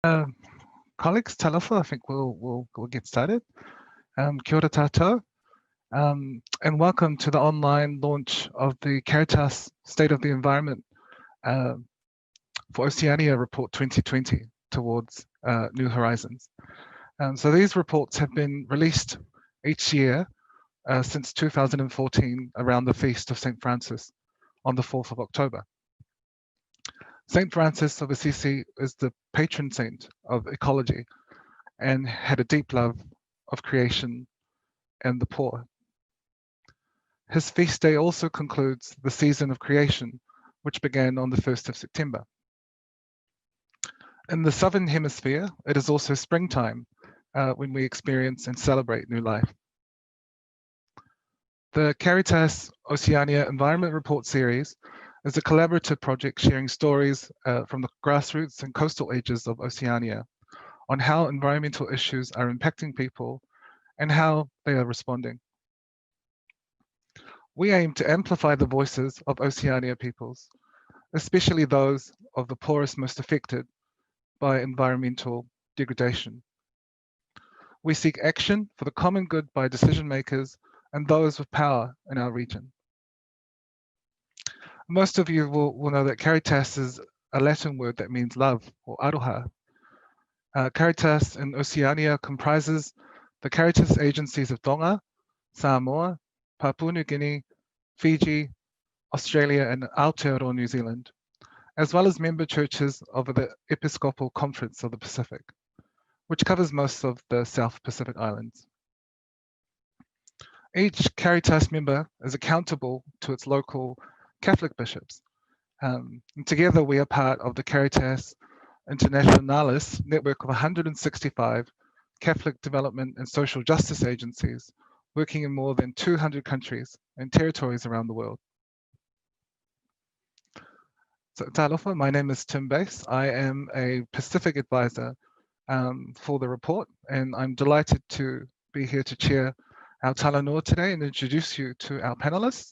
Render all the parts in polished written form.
Uh, Colleagues, talofa, I think we'll get started. Kia ora tātou, and welcome to the online launch of the Caritas State of the Environment uh, for Oceania Report 2020 towards New Horizons. So these reports have been released each year since 2014 around the feast of St. Francis on the 4th of October. St. Francis of Assisi is the patron saint of ecology and had a deep love of creation and the poor. His feast day also concludes the season of creation, which began on the 1st of September. In the Southern Hemisphere, it is also springtime when we experience and celebrate new life. The Caritas Oceania Environment Report Series is a collaborative project sharing stories from the grassroots and coastal edges of Oceania on how environmental issues are impacting people and how they are responding. We aim to amplify the voices of Oceania peoples, especially those of the poorest most affected by environmental degradation. We seek action for the common good by decision makers and those with power in our region. Most of you will know that Caritas is a Latin word that means love or aroha. Caritas in Oceania comprises the Caritas agencies of Tonga, Samoa, Papua New Guinea, Fiji, Australia, and Aotearoa New Zealand, as well as member churches of the Episcopal Conference of the Pacific, which covers most of the South Pacific Islands. Each Caritas member is accountable to its local Catholic bishops. And together we are part of the Caritas Internationalis network of 165 Catholic development and social justice agencies working in more than 200 countries and territories around the world. So talofa, my name is Tim Bass. I am a Pacific advisor for the report, and I'm delighted to be here to chair our talanoa today and introduce you to our panelists.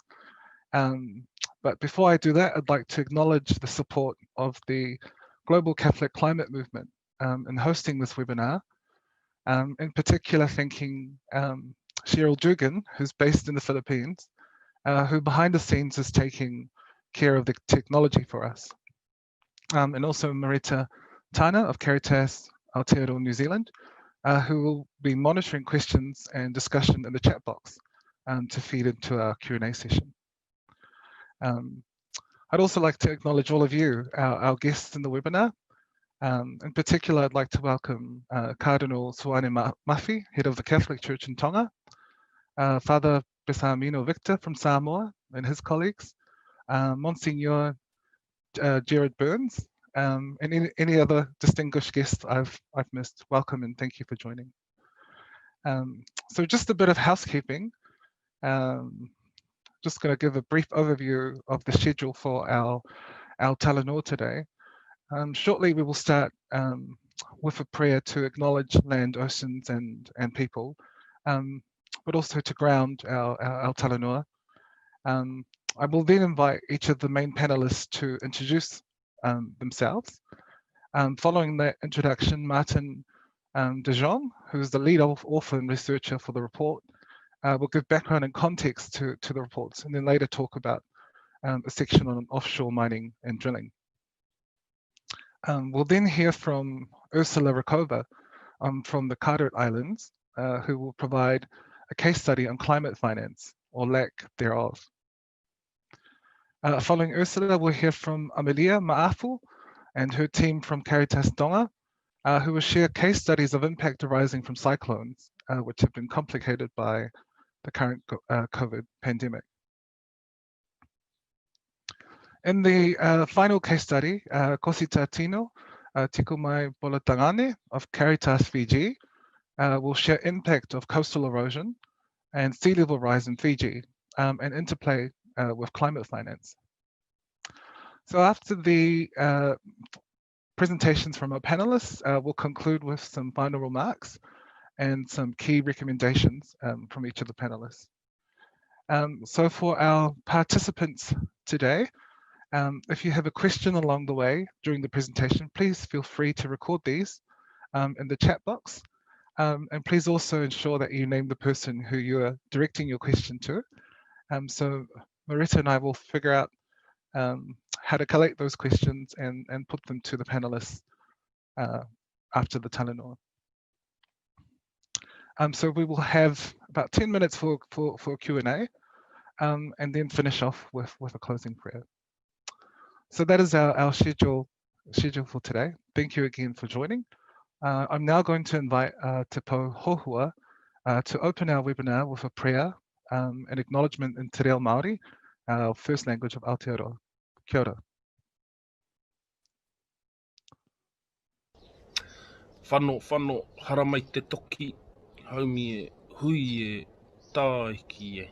But before I do that, I'd like to acknowledge the support of the Global Catholic Climate Movement in hosting this webinar. In particular, thanking Cheryl Dugan, who's based in the Philippines, who behind the scenes is taking care of the technology for us. And also Marita Tana of Caritas Aotearoa New Zealand, who will be monitoring questions and discussion in the chat box to feed into our Q&A session. I'd also like to acknowledge all of you, our guests in the webinar. In particular, I'd like to welcome Cardinal Suane Mafi, head of the Catholic Church in Tonga, Father Besamino Victor from Samoa and his colleagues, Monsignor Jared Burns, and any other distinguished guests I've missed. Welcome and thank you for joining. So just a bit of housekeeping. Just going to give a brief overview of the schedule for our talanoa today. Shortly, we will start with a prayer to acknowledge land, oceans, and people, but also to ground our talanoa. I will then invite each of the main panelists to introduce themselves. Following that introduction, Martin de Jong, who is the lead author and researcher for the report, will give background and context to the reports, and then later talk about a section on offshore mining and drilling. We'll then hear from Ursula Rakova from the Carteret Islands, who will provide a case study on climate finance, or lack thereof. Following Ursula, we'll hear from Amelia Maafu and her team from Caritas Tonga, who will share case studies of impact arising from cyclones, which have been complicated by the current COVID pandemic. In the final case study, Kosita Tino Tikumai Bolatangane of Caritas Fiji will share impact of coastal erosion and sea level rise in Fiji and interplay with climate finance. So after the presentations from our panelists, we'll conclude with some final remarks and some key recommendations from each of the panelists. So for our participants today, If you have a question along the way during the presentation, please feel free to record these in the chat box. And please also ensure that you name the person who you are directing your question to. So Marita and I will figure out how to collect those questions and put them to the panelists after the talanoa. So we will have about 10 minutes for Q&A and then finish off with a closing prayer. So that is our schedule for today. Thank you again for joining. I'm now going to invite Te Pou Hohua to open our webinar with a prayer and acknowledgement in Te Reo Māori, our first language of Aotearoa. Kia ora. Whano, haramai te toki, haumi e hui e tāiki e.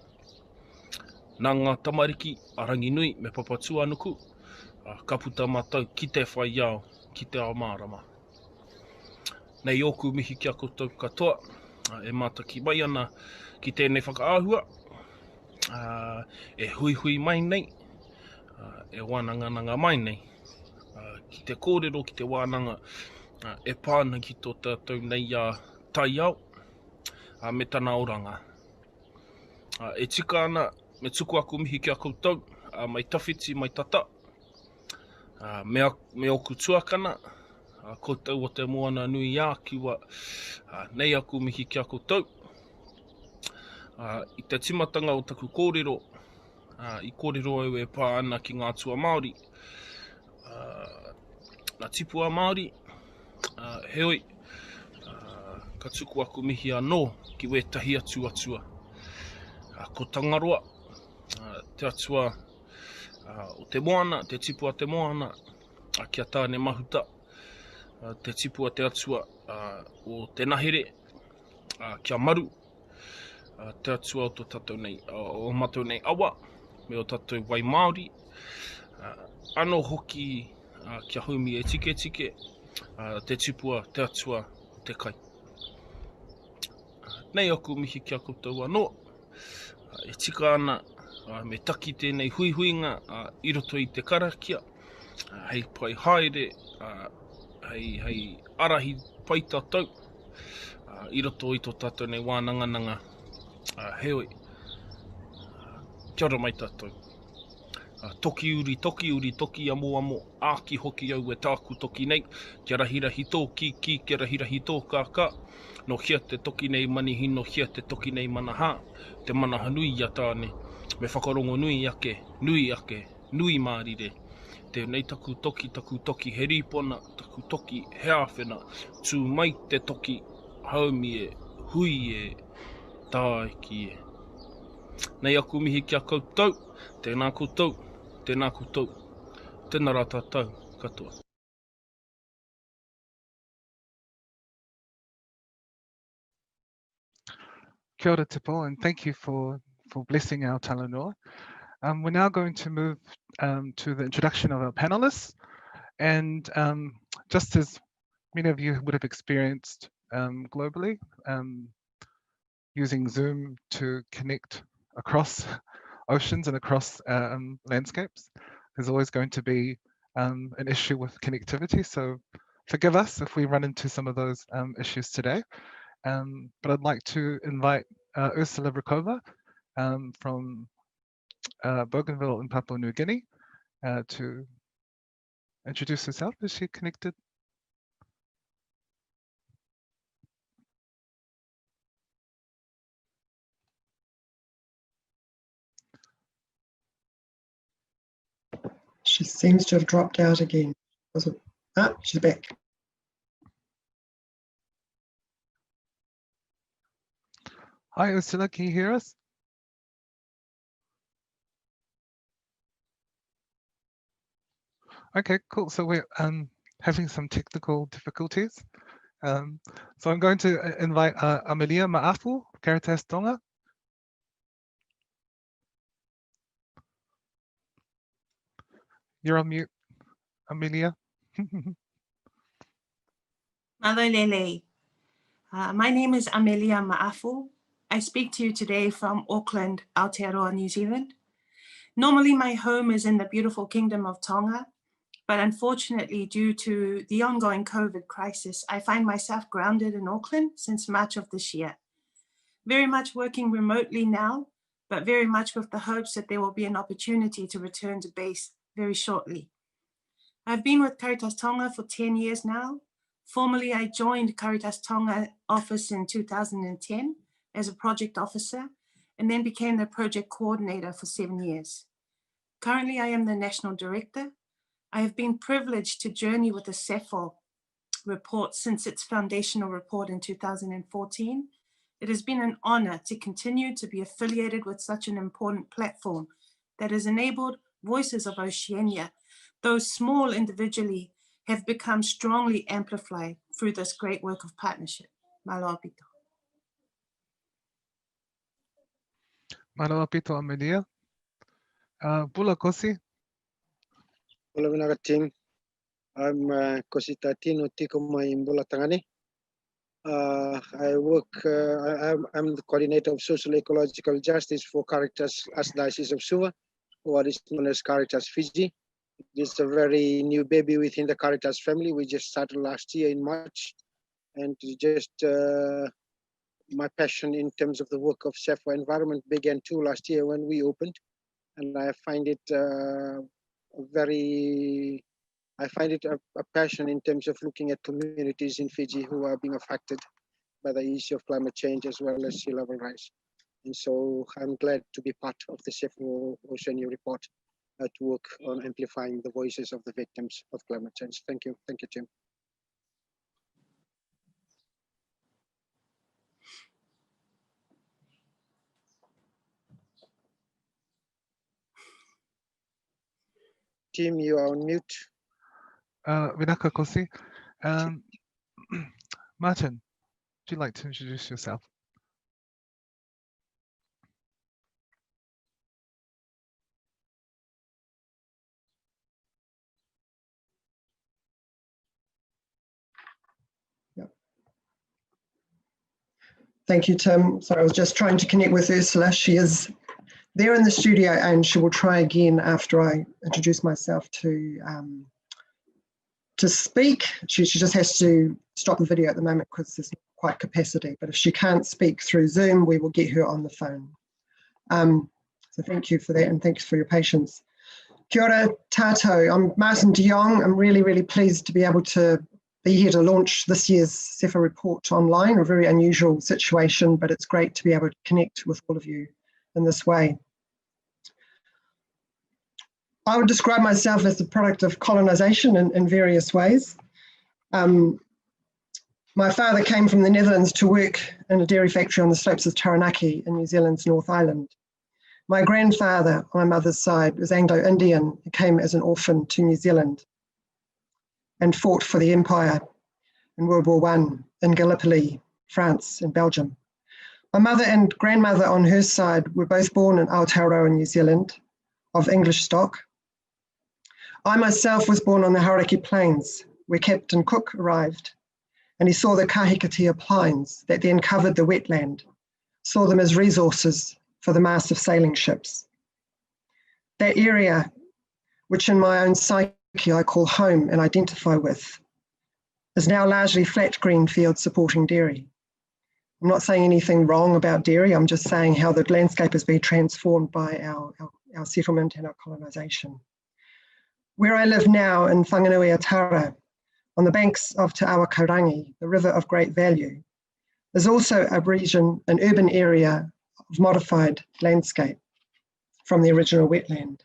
Nā ngā tamariki, arangi nui me papatua anuku, ka puta mātou ki te whai ao, ki te ao mārama. Nei oku mihi kia koutou katoa, e mātaki mai ana ki tēnei whakaahua, e hui mai nei, e wānanga mai nei, ki te kōrero, ki te wānanga, e pāna ki tō tātou nei tai au, me tāna oranga. E tika ana, me tuku aku mihi kia koutou, mai tawhiti, mai tata, me oku tuakana, koutou o te moana nui ā kiwa, nei aku mihi kia koutou. I te timatanga o taku kōrero, i kōrero au e pā ana ki ngā tua Māori, ngā tipua Māori, heoi, ka tuku aku mihi anō ki wētahi atua. Ko Tangaroa, te atua o te moana, te tipua te moana, kia tāne mahuta, te tipua te atua o te nahere, kia maru, te atua o tō tātou nei, o mātou nei awa, me o tātou wai Māori, anō hoki kia haumi e tike, te tipua, te atua, te kai. Nei aku mihi kia koutou anō, e tika ana me taki tēnei huihuinga i roto i te karakia, hei pai haere, hei arahi pai tātou, i roto i tō tātou nei wānanga, heoi, kia ora mai tātou. Toki uri, toki amo, āki hoki au e tāku toki nei, kia rahirahi tō ki, kia rahirahi tō kāka, no hia te toki nei manihi, no hia te toki nei manaha, te manaha nui ia tāne, me whakarongo nui ake, nui mārire, te nei taku toki he ripona, taku toki he āwhena, tū mai te toki haumi e, hui e, tāiki e. Nei aku mihi kia koutou, tēnā koutou, tēnā rā tātou, katoa. Kia ora te Pou, and thank you for blessing our talanoa. We're now going to move to the introduction of our panelists. And just as many of you would have experienced globally, using Zoom to connect across oceans and across landscapes, there's always going to be an issue with connectivity. So forgive us if we run into some of those issues today. But I'd like to invite Ursula Rakova from Bougainville in Papua New Guinea to introduce herself. Is she connected? She seems to have dropped out again. She's back. Hi, Ursula, can you hear us? Okay, cool. So we're having some technical difficulties. So I'm going to invite Amelia Ma'afu, Caritas Tonga. You're on mute, Amelia. Malolele. My name is Amelia Ma'afu. I speak to you today from Auckland, Aotearoa, New Zealand. Normally my home is in the beautiful kingdom of Tonga, but unfortunately due to the ongoing COVID crisis, I find myself grounded in Auckland since March of this year. Very much working remotely now, but very much with the hopes that there will be an opportunity to return to base very shortly. I've been with Caritas Tonga for 10 years now. Formerly, I joined Caritas Tonga office in 2010 as a project officer, and then became the project coordinator for 7 years. Currently, I am the national director. I have been privileged to journey with the CEFOL report since its foundational report in 2014. It has been an honor to continue to be affiliated with such an important platform that has enabled voices of Oceania, though small individually, have become strongly amplified through this great work of partnership. Malo apito. Malo apito Amelia. Pula Kosi. Pula Vinaga team. I'm Kosi Tatino Tikoma in Bula Tangani. I work, I'm the coordinator of social ecological justice for Caritas Archdiocese of Suva, what is known as Caritas Fiji. It's a very new baby within the Caritas family. We just started last year in March, and just my passion in terms of the work of CEFO environment began too last year when we opened, and I find it a passion in terms of looking at communities in Fiji who are being affected by the issue of climate change as well as sea level rise. And so I'm glad to be part of the CEFO Oceania report to work on amplifying the voices of the victims of climate change. Thank you, Tim. Tim, you are on mute. Vinaka Kosi. Martin, would you like to introduce yourself? Thank you, Tim. Sorry, I was just trying to connect with Ursula. She is there in the studio and she will try again after I introduce myself to speak. She just has to stop the video at the moment because there's not quite capacity, but if she can't speak through Zoom, we will get her on the phone. So thank you for that and thanks for your patience. Kia ora tātou, I'm Martin de Jong. I'm really pleased to be able to be here to launch this year's CEFO report online, a very unusual situation, but it's great to be able to connect with all of you in this way. I would describe myself as the product of colonisation in various ways. My father came from the Netherlands to work in a dairy factory on the slopes of Taranaki in New Zealand's North Island. My grandfather, on my mother's side, was Anglo-Indian. He came as an orphan to New Zealand and fought for the Empire in World War I in Gallipoli, France and Belgium. My mother and grandmother on her side were both born in Aotearoa, New Zealand, of English stock. I myself was born on the Hauraki Plains, where Captain Cook arrived, and he saw the Kahikatea pines that then covered the wetland, saw them as resources for the massive sailing ships. That area, which in my own psyche I call home and identify with, is now largely flat green fields supporting dairy. I'm not saying anything wrong about dairy, I'm just saying how the landscape has been transformed by our settlement and our colonisation. Where I live now in Whanganui-a-Tara, on the banks of Te Awa-Kaurangi, the river of great value, is also a region, an urban area of modified landscape from the original wetland,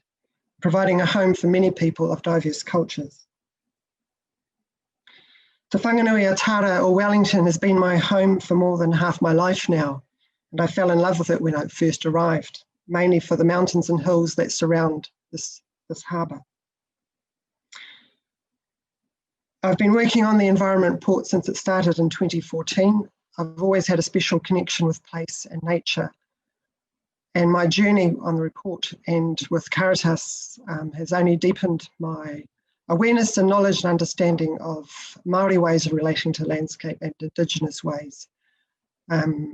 providing a home for many people of diverse cultures. Te Whanganui-a-Tara or Wellington has been my home for more than half my life now, and I fell in love with it when I first arrived, mainly for the mountains and hills that surround this harbour. I've been working on the environment report since it started in 2014. I've always had a special connection with place and nature. And my journey on the report and with Caritas has only deepened my awareness and knowledge and understanding of Māori ways of relating to landscape and Indigenous ways, and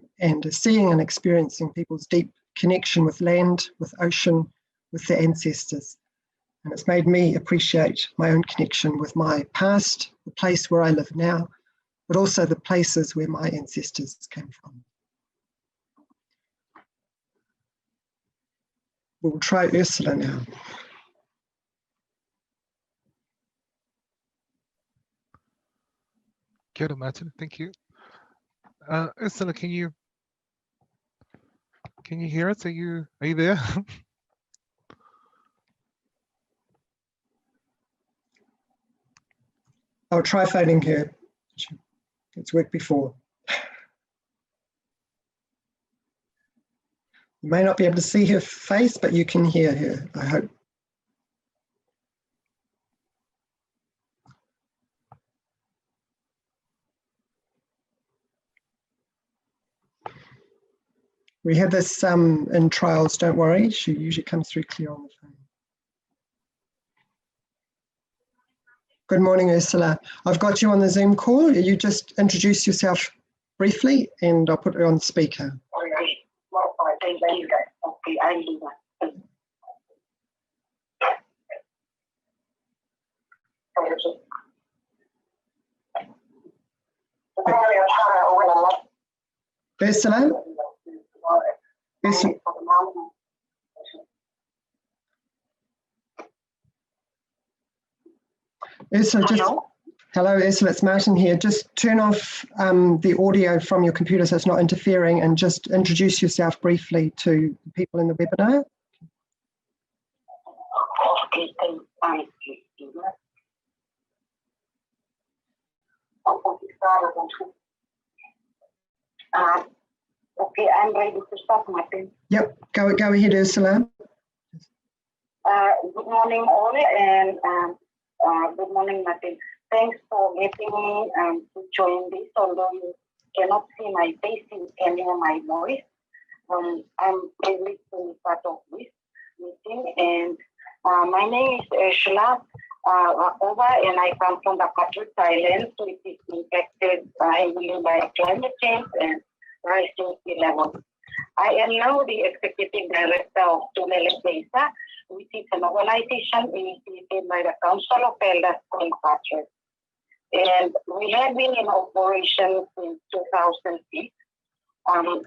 seeing and experiencing people's deep connection with land, with ocean, with their ancestors. And it's made me appreciate my own connection with my past, the place where I live now, but also the places where my ancestors came from. We'll try Ursula now. Kia ora, Martin. Thank you. Ursula, can you hear us? Are you there? I'll try phoning her. It's worked before. You may not be able to see her face, but you can hear her, I hope. We have this in trials, don't worry. She usually comes through clear on the phone. Good morning, Ursula. I've got you on the Zoom call. You just introduce yourself briefly and I'll put her on speaker. Ursula? Ursula, just, hello Ursula, it's Martin here. Just turn off the audio from your computer so it's not interfering and just introduce yourself briefly to the people in the webinar. Okay, I'm ready to start, Martin. Yep, go ahead, Ursula. Good morning, all, and good morning, Martin. Thanks for getting me to join this. Although you cannot see my face, you can hear my voice. I'm privileged to be part of this meeting, and my name is Ursula Lakeba, and I come from the country Thailand, which is impacted heavily by climate change and rising sea level. I am now the executive director of Lakeba, which is an organization initiated by the Council of Elders in country. And we have been in operation since 2006.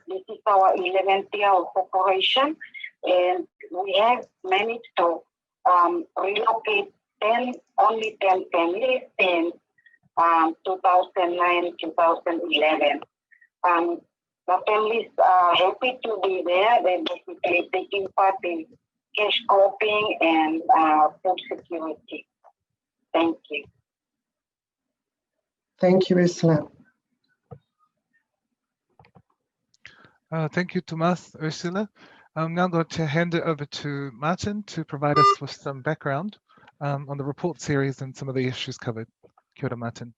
This is our 11th year of operation, and we have managed to relocate only 10 families in 2009-2011. The families are happy to be there. They're basically taking part in cash cropping and food security. Thank you. Thank you, Ursula. Thank you, Tomas, Ursula. I'm now going to hand it over to Martin to provide us with some background on the report series and some of the issues covered. Kia ora, Martin.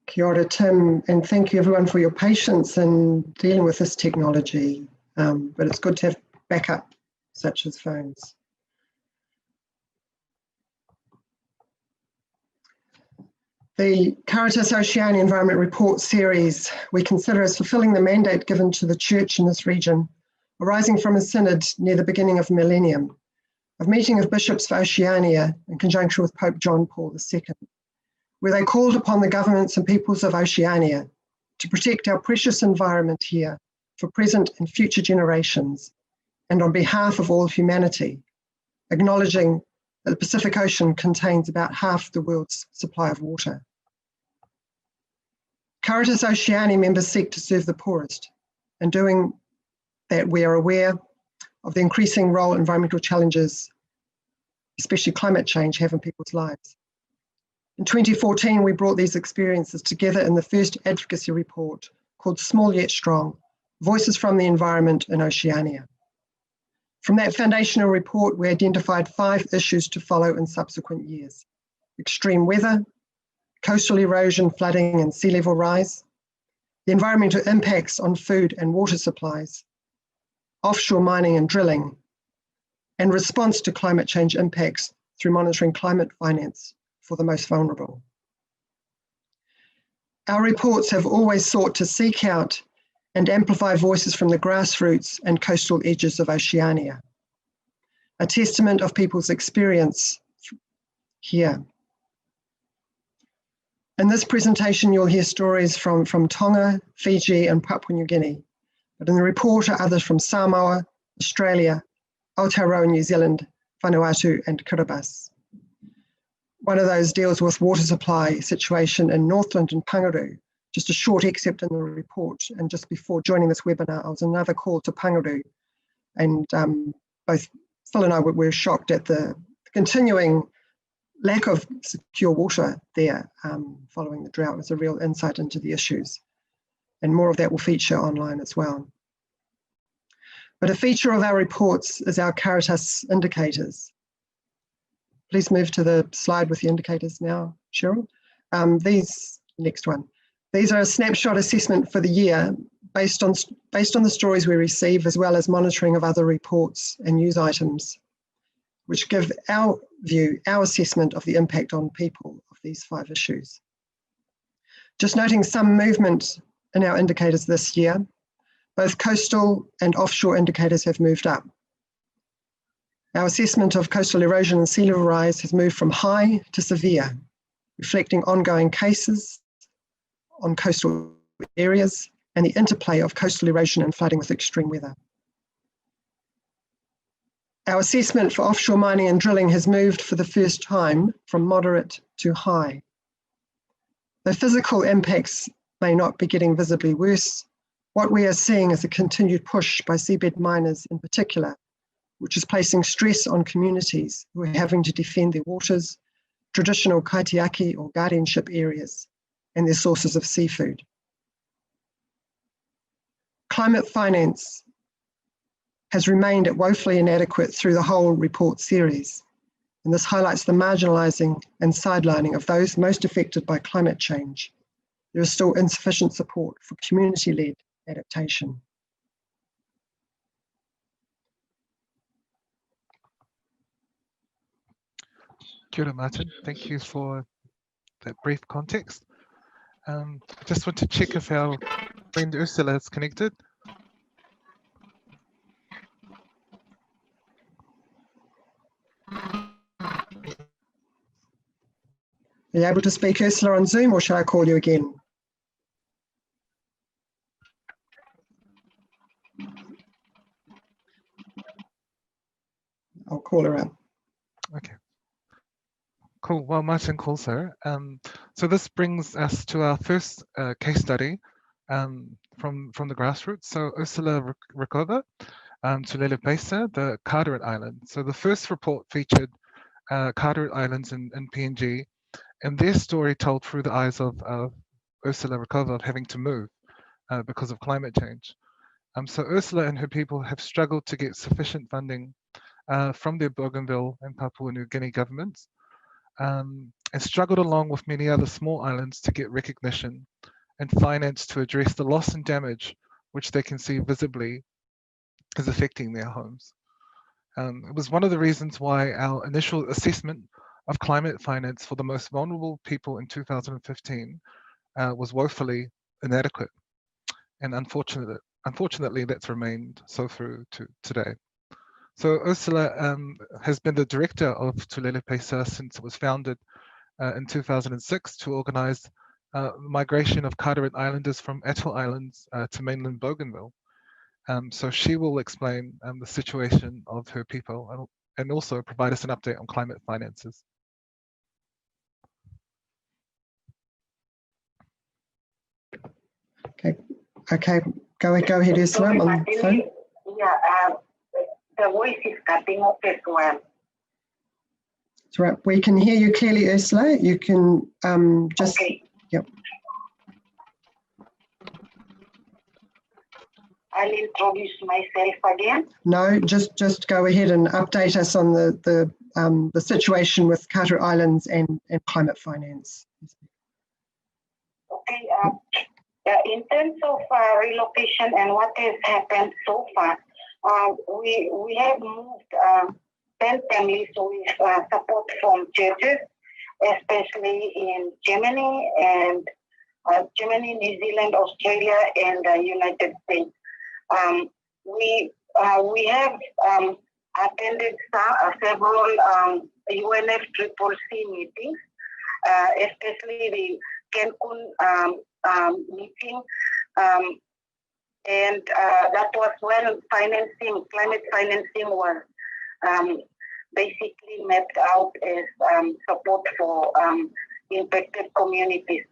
Kia ora, Tim, and thank you everyone for your patience in dealing with this technology. But it's good to have backup such as phones. The Caritas Oceania Environment Report series we consider as fulfilling the mandate given to the Church in this region, arising from a synod near the beginning of the millennium, of meeting of bishops for Oceania in conjunction with Pope John Paul II, where they called upon the governments and peoples of Oceania to protect our precious environment here for present and future generations, and on behalf of all humanity, acknowledging that the Pacific Ocean contains about half the world's supply of water. Caritas Oceania members seek to serve the poorest. In doing that, we are aware of the increasing role environmental challenges, especially climate change, have in people's lives. In 2014, we brought these experiences together in the first advocacy report called Small Yet Strong, Voices from the Environment in Oceania. From that foundational report, we identified 5 issues to follow in subsequent years: extreme weather, coastal erosion, flooding and sea level rise, the environmental impacts on food and water supplies, offshore mining and drilling, and response to climate change impacts through monitoring climate finance for the most vulnerable. Our reports have always sought to seek out and amplify voices from the grassroots and coastal edges of Oceania. a testament of people's experience here. In this presentation, you'll hear stories from Tonga, Fiji, and Papua New Guinea. But in the report are others from Samoa, Australia, Aotearoa New Zealand, Vanuatu, and Kiribati. One of those deals with water supply situation in Northland and Pangaru. Just a short excerpt in the report. And just before joining this webinar, I was on another call to Pangaru. And both Phil and I were shocked at the continuing lack of secure water there following the drought. It was a real insight into the issues. And more of that will feature online as well. But a feature of our reports is our Caritas indicators. Please move to the slide with the indicators now, Cheryl. Next one. These are a snapshot assessment for the year based on the stories we receive, as well as monitoring of other reports and news items, which give our view, our assessment of the impact on people of these 5 issues. Just noting some movement in our indicators this year, both coastal and offshore indicators have moved up. Our assessment of coastal erosion and sea level rise has moved from high to severe, reflecting ongoing cases on coastal areas and the interplay of coastal erosion and flooding with extreme weather. Our assessment for offshore mining and drilling has moved for the first time from moderate to high. The physical impacts may not be getting visibly worse. What we are seeing is a continued push by seabed miners in particular, which is placing stress on communities who are having to defend their waters, traditional kaitiaki or guardianship areas, and their sources of seafood. Climate finance has remained woefully inadequate through the whole report series, and this highlights the marginalising and sidelining of those most affected by climate change. There is still insufficient support for community-led adaptation. Kia ora, Martin. Thank you for that brief context. Just want to check if our friend Ursula is connected. Are you able to speak, Ursula, on Zoom, or shall I call you again? I'll call her up. Okay. Cool. Well, Martin calls her. So this brings us to our first case study from the grassroots. So Ursula Lakeba, Tulele Pesa, the Carteret Island. So the first report featured Carteret Islands in PNG, and their story told through the eyes of Ursula Lakeba of having to move because of climate change. So Ursula and her people have struggled to get sufficient funding from their Bougainville and Papua New Guinea governments, and struggled along with many other small islands to get recognition and finance to address the loss and damage which they can see visibly is affecting their homes. It was one of the reasons why our initial assessment of climate finance for the most vulnerable people in 2015 was woefully inadequate, and unfortunately that's remained so through to today. So Ursula has been the director of Tulele Pesa since it was founded in 2006 to organize migration of Carteret Islanders from Atoll Islands to mainland Bougainville. So she will explain the situation of her people and also provide us an update on climate finances. Okay, go ahead, Ursula. I'm on the phone. Yeah, the voice is cutting off as well. That's right. We can hear you clearly, Ursula. You can just. Okay. Yep. I'll introduce myself again. No, just go ahead and update us on the situation with Carteret Islands and climate finance. Okay. In terms of relocation and what has happened so far, we have moved 10 families with support from churches, especially in Germany, New Zealand, Australia, and the United States. We have attended several UNFCCC meetings, especially the Cancun meeting, and that was when climate financing was basically mapped out as support for impacted communities.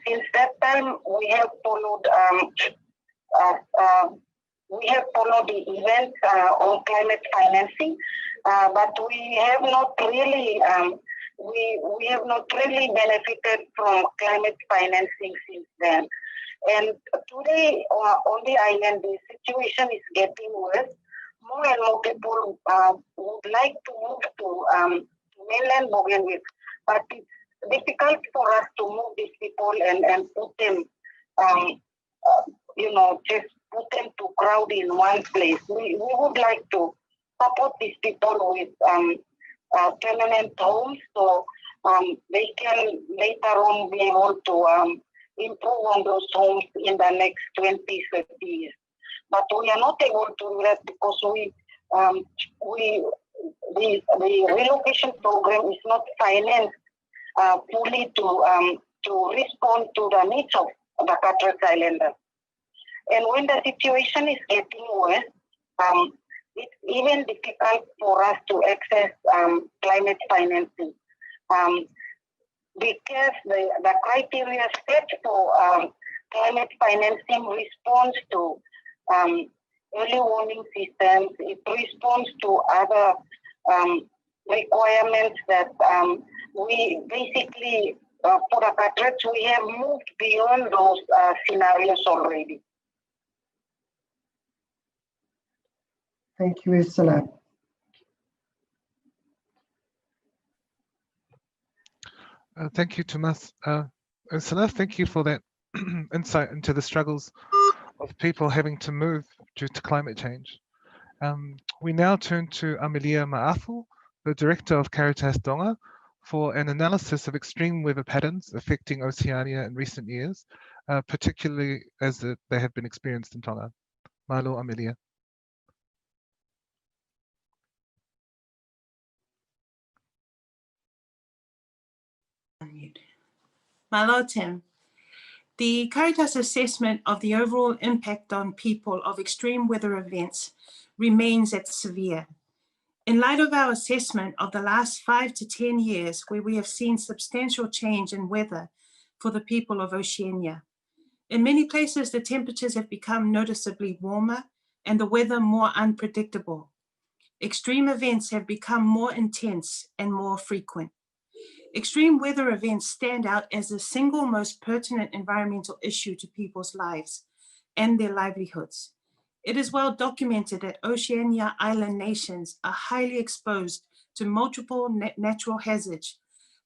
Since that time, we have followed the events on climate financing, but we have not really benefited from climate financing since then. And today on the island, the situation is getting worse. More and more people would like to move to mainland Bougainville, but it's difficult for us to move these people and put them, just put them to crowd in one place. We would like to support these people with permanent homes, so they can later on be able to improve on those homes in the next 20, 30 years. But we are not able to do that because the relocation program is not financed fully to respond to the needs of the Caritas Islanders. And when the situation is getting worse, it's even difficult for us to access climate financing. Because the criteria set for climate financing responds to early warning systems, it responds to other requirements that we basically, for the Caritas, we have moved beyond those scenarios already. Thank you, Ursula. Thank you, Tomas. Ursula, thank you for that insight into the struggles of people having to move due to climate change. We now turn to Amelia Ma'afu, the Director of Caritas Tonga, for an analysis of extreme weather patterns affecting Oceania in recent years, particularly as they have been experienced in Tonga. Malo, Amelia. Malo, Tim. The Caritas assessment of the overall impact on people of extreme weather events remains at severe. In light of our assessment of the last 5 to 10 years, where we have seen substantial change in weather for the people of Oceania. In many places, the temperatures have become noticeably warmer and the weather more unpredictable. Extreme events have become more intense and more frequent. Extreme weather events stand out as the single most pertinent environmental issue to people's lives and their livelihoods. It is well documented that Oceania island nations are highly exposed to multiple natural hazards,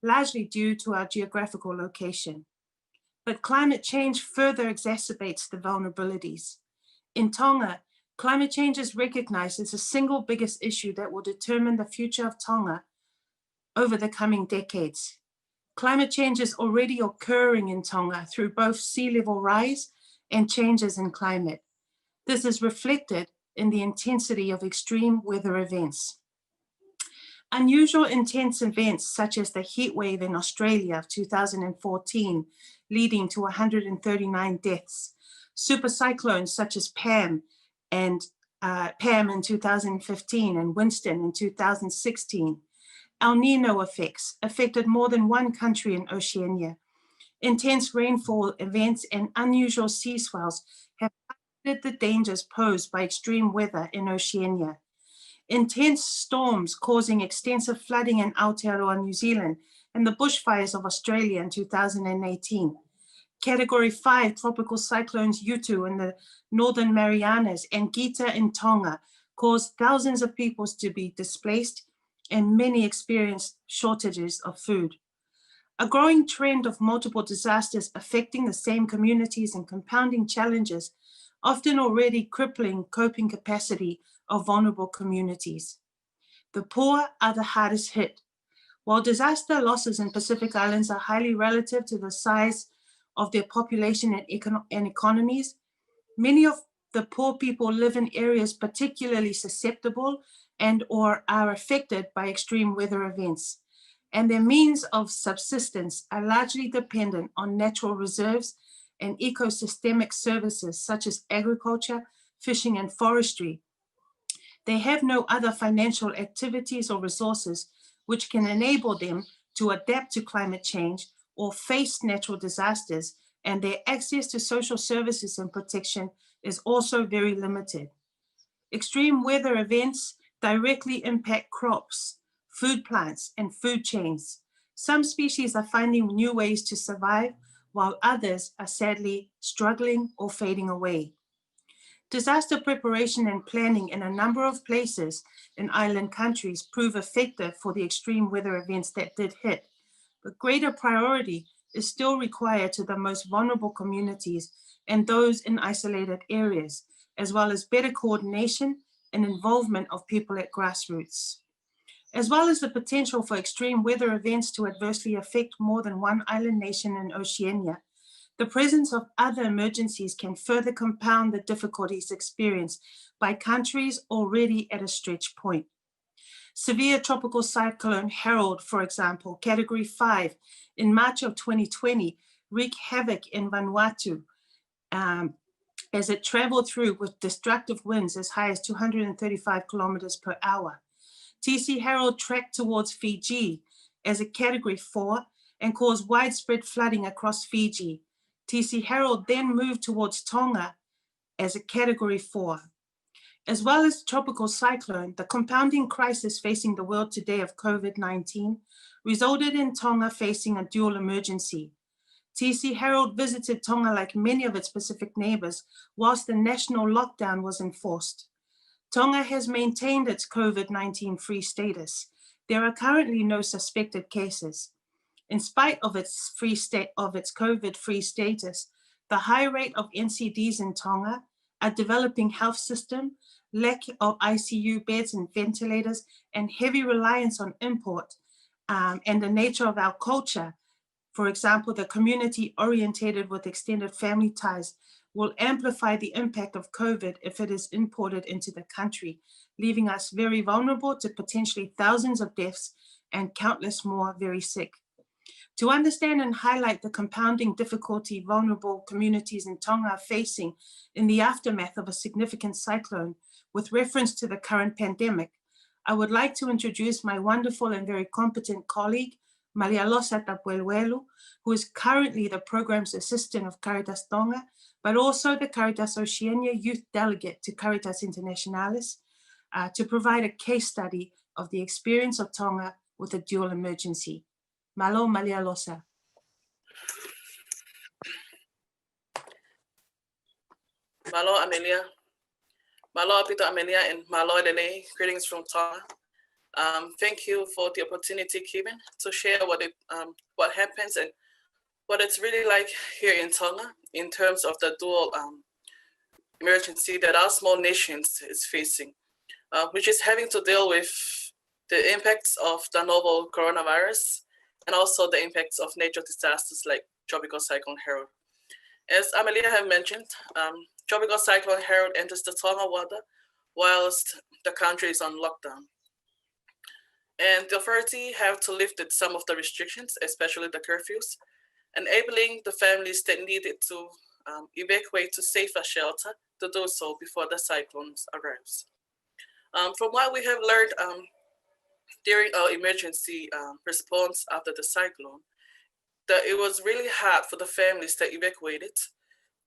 largely due to our geographical location. But climate change further exacerbates the vulnerabilities. In Tonga, climate change is recognized as the single biggest issue that will determine the future of Tonga over the coming decades. Climate change is already occurring in Tonga through both sea level rise and changes in climate. This is reflected in the intensity of extreme weather events. Unusual intense events such as the heat wave in Australia of 2014, leading to 139 deaths, super cyclones such as Pam in 2015 and Winston in 2016, El Nino effects affected more than one country in Oceania. Intense rainfall events and unusual sea swells have highlighted the dangers posed by extreme weather in Oceania. Intense storms causing extensive flooding in Aotearoa, New Zealand, and the bushfires of Australia in 2018. Category 5 tropical cyclones Yutu in the Northern Marianas and Gita in Tonga caused thousands of people to be displaced, and many experienced shortages of food. A growing trend of multiple disasters affecting the same communities and compounding challenges, often already crippling coping capacity of vulnerable communities. The poor are the hardest hit. While disaster losses in Pacific Islands are highly relative to the size of their population and economies, many of the poor people live in areas particularly susceptible and or are affected by extreme weather events, and their means of subsistence are largely dependent on natural reserves and ecosystemic services such as agriculture, fishing, and forestry. They have no other financial activities or resources which can enable them to adapt to climate change or face natural disasters, and their access to social services and protection is also very limited. Extreme weather events directly impact crops, food plants, and food chains. Some species are finding new ways to survive, while others are sadly struggling or fading away. Disaster preparation and planning in a number of places in island countries prove effective for the extreme weather events that did hit, but greater priority is still required to the most vulnerable communities and those in isolated areas, as well as better coordination and involvement of people at grassroots. As well as the potential for extreme weather events to adversely affect more than one island nation in Oceania, the presence of other emergencies can further compound the difficulties experienced by countries already at a stretch point. Severe tropical cyclone Harold, for example, category 5, in March of 2020, wreaked havoc in Vanuatu as it traveled through with destructive winds as high as 235 kilometers per hour. TC Harold tracked towards Fiji as a category 4 and caused widespread flooding across Fiji. TC Harold then moved towards Tonga as a category 4. As well as tropical cyclone, the compounding crisis facing the world today of COVID-19 resulted in Tonga facing a dual emergency. TC Harold visited Tonga like many of its Pacific neighbors whilst the national lockdown was enforced. Tonga has maintained its COVID-19 free status. There are currently no suspected cases. In spite of its COVID-free status, the high rate of NCDs in Tonga, a developing health system, lack of ICU beds and ventilators, and heavy reliance on import, and the nature of our culture, for example, the community orientated with extended family ties, will amplify the impact of COVID if it is imported into the country, leaving us very vulnerable to potentially thousands of deaths and countless more very sick. To understand and highlight the compounding difficulty vulnerable communities in Tonga are facing in the aftermath of a significant cyclone with reference to the current pandemic, I would like to introduce my wonderful and very competent colleague, Maria Losa Tapueluelu, who is currently the program's assistant of Caritas Tonga, but also the Caritas Oceania youth delegate to Caritas Internationalis, to provide a case study of the experience of Tonga with a dual emergency. Malo Maria Losa. Malo Amelia. Malo Apito Amelia and Malo Lele. Greetings from Tonga. Thank you for the opportunity given to share what happens and what it's really like here in Tonga in terms of the dual emergency that our small nations is facing, which is having to deal with the impacts of the novel coronavirus and also the impacts of natural disasters like Tropical Cyclone Harold. As Amelia have mentioned, Tropical Cyclone Harold enters the Tonga water whilst the country is on lockdown. And the authority have to lift some of the restrictions, especially the curfews, enabling the families that needed to evacuate to safer shelter to do so before the cyclones arrives. From what we have learned during our emergency response after the cyclone, that it was really hard for the families that evacuated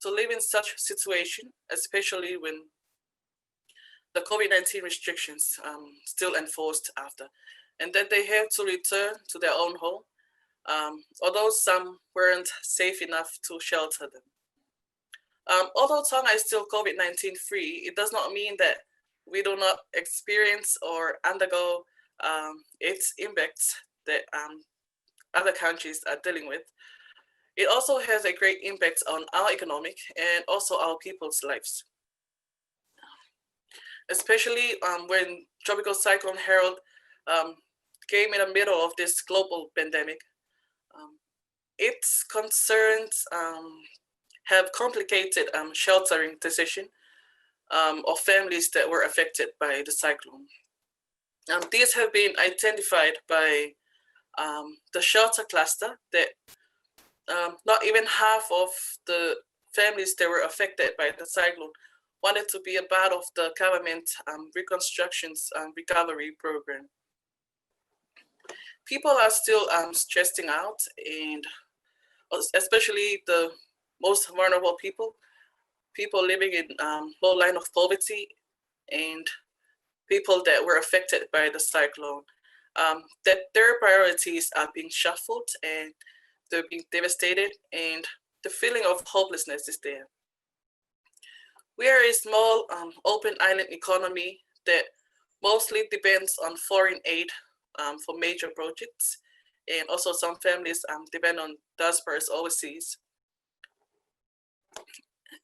to live in such a situation, especially when the COVID-19 restrictions still enforced after, and that they have to return to their own home, although some weren't safe enough to shelter them. Although Tonga is still COVID-19 free, it does not mean that we do not experience or undergo its impacts that other countries are dealing with. It also has a great impact on our economic and also our people's lives. Especially when Tropical Cyclone Harold came in the middle of this global pandemic. Its concerns have complicated sheltering decision of families that were affected by the cyclone. These have been identified by the shelter cluster that not even half of the families that were affected by the cyclone wanted to be a part of the government reconstructions recovery program. People are still stressing out, and especially the most vulnerable people living in low line of poverty, and people that were affected by the cyclone, that their priorities are being shuffled and they're being devastated, and the feeling of hopelessness is there. We are a small open island economy that mostly depends on foreign aid for major projects, and also some families depend on diasporas overseas.